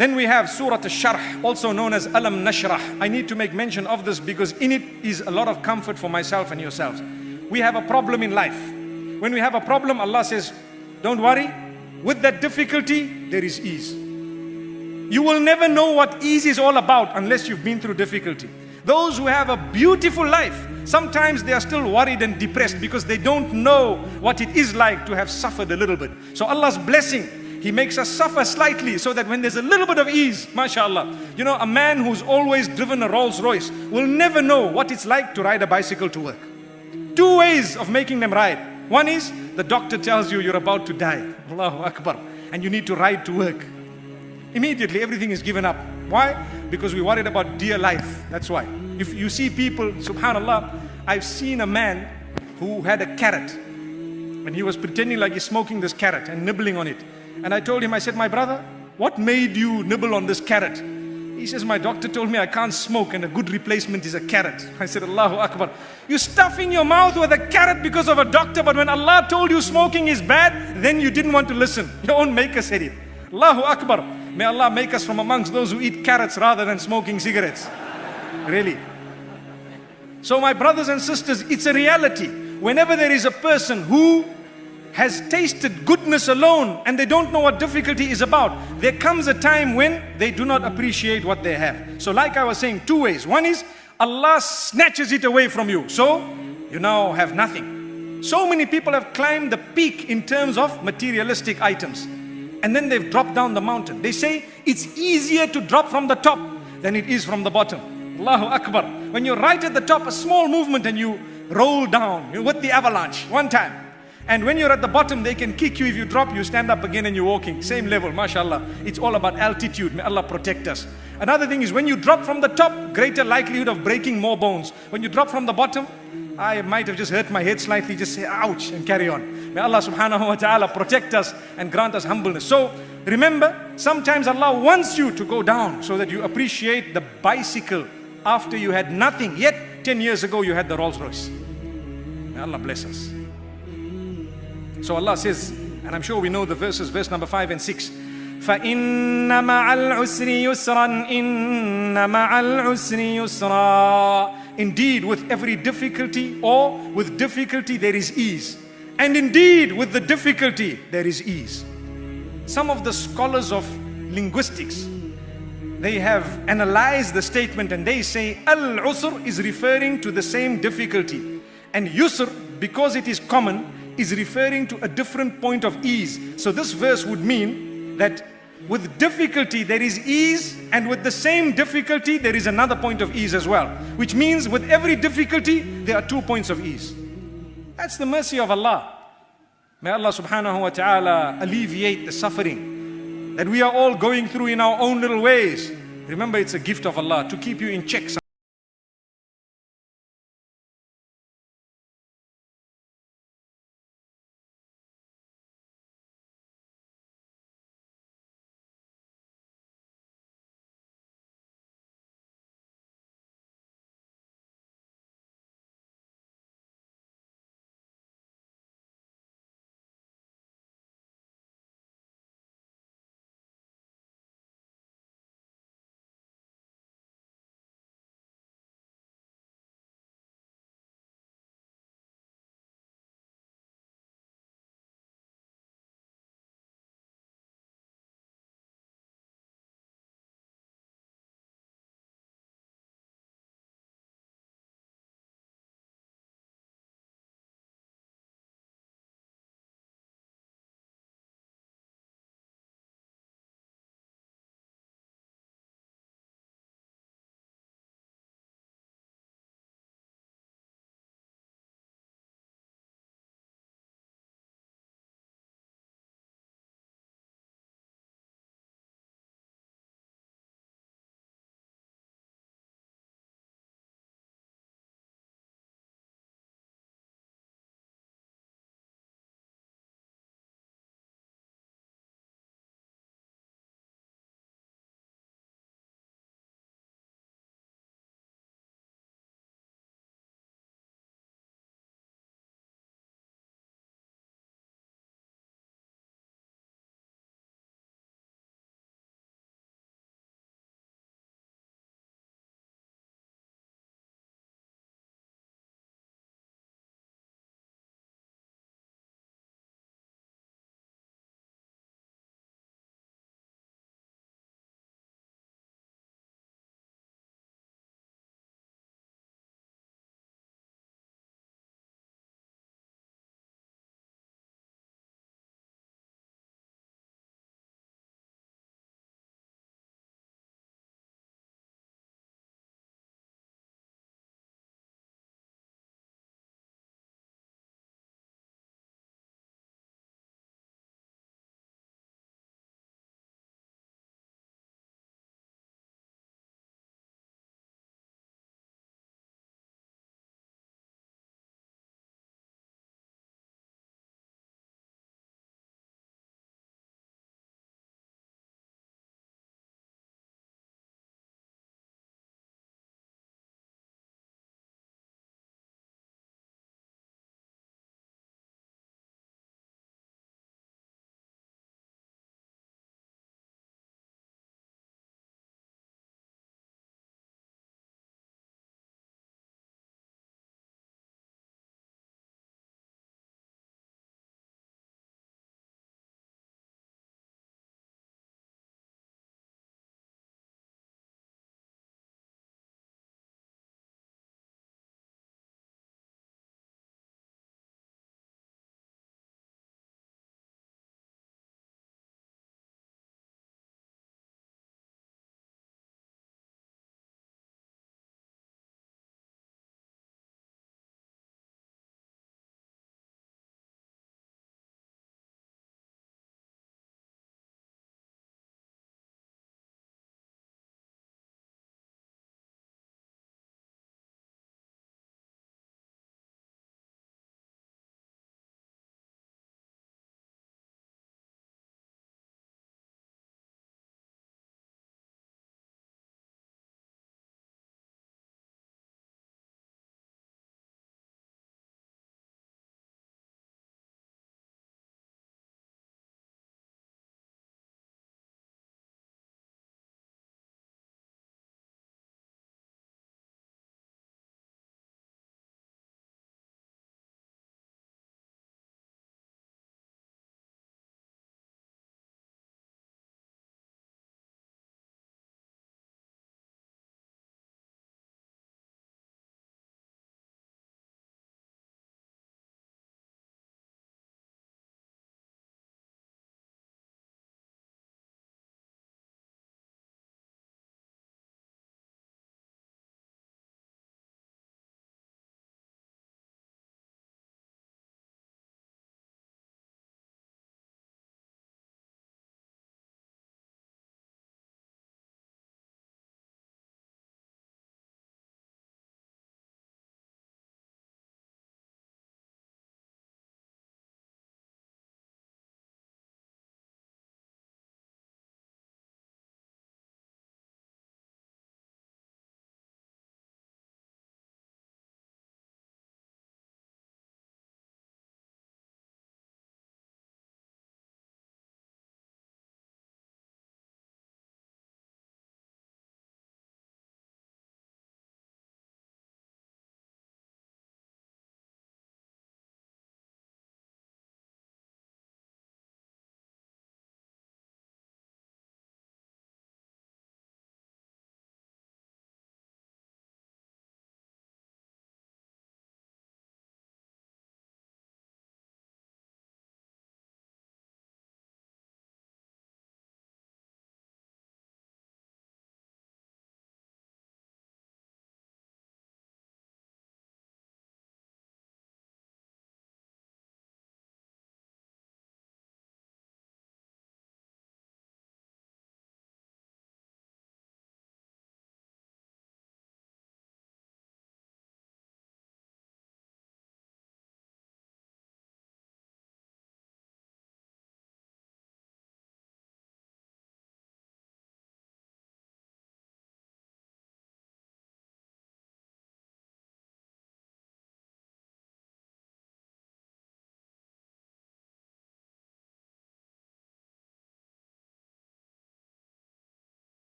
Then we have Surah Al-Sharh, also known as Alam Nashrah. I need to make mention of this because in it is a lot of comfort for myself and yourselves. We have a problem in life. When we have a problem, Allah says, don't worry, with that difficulty, there is ease. You will never know what ease is all about unless you've been through difficulty. Those who have a beautiful life, sometimes they are still worried and depressed because they don't know what it is like to have suffered a little bit. So Allah's blessing, He makes us suffer slightly so that when there's a little bit of ease, mashallah. You know, a man who's always driven a Rolls Royce will never know what it's like to ride a bicycle to work. Two ways of making them ride. One is, the doctor tells you you're about to die. Allahu Akbar. And you need to ride to work. Immediately everything is given up. Why? Because we're worried about dear life. That's why. If you see people, subhanallah, I've seen a man who had a carrot. And he was pretending like he's smoking this carrot and nibbling on it. And I told him, I said, my brother, what made you nibble on this carrot? He says, my doctor told me I can't smoke and a good replacement is a carrot. I said, Allahu Akbar. You're stuffing your mouth with a carrot because of a doctor, but when Allah told you smoking is bad, then you didn't want to listen. Your own maker said it. Allahu Akbar. May Allah make us from amongst those who eat carrots rather than smoking cigarettes. Really. So my brothers and sisters, it's a reality. Whenever there is a person who has tasted goodness alone and they don't know what difficulty is about, there comes a time when they do not appreciate what they have. So like I was saying, two ways. One is Allah snatches it away from you, so you now have nothing. So many people have climbed the peak in terms of materialistic items, and then they've dropped down the mountain. They say it's easier to drop from the top than it is from the bottom. Allahu Akbar. When you're right at the top, a small movement and you roll down. You're with the avalanche one time. And when you're at the bottom, they can kick you. If you drop, you stand up again and you're walking. Same level, mashallah. It's all about altitude. May Allah protect us. Another thing is when you drop from the top, greater likelihood of breaking more bones. When you drop from the bottom, I might have just hurt my head slightly, just say ouch and carry on. May Allah subhanahu wa ta'ala protect us and grant us humbleness. So remember, sometimes Allah wants you to go down so that you appreciate the bicycle after you had nothing. Yet 10 years ago you had the Rolls Royce. May Allah bless us. So Allah says, and I'm sure we know the verses, verse number 5 and 6. فَإِنَّ مَعَ الْعُسْرِ يُسْرًا إِنَّ مَعَ الْعُسْرِ يُسْرًا. Indeed, with every difficulty or with difficulty there is ease. And indeed, with the difficulty there is ease. Some of the scholars of linguistics, they have analyzed the statement and they say al-usr is referring to the same difficulty. And yusr, because it is common, is referring to a different point of ease. So this verse would mean that with difficulty there is ease, and with the same difficulty there is another point of ease as well. Which means with every difficulty there are 2 points of ease. That's the mercy of Allah. May Allah subhanahu wa ta'ala alleviate the suffering that we are all going through in our own little ways. Remember, it's a gift of Allah to keep you in check.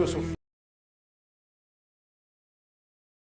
Yusuf.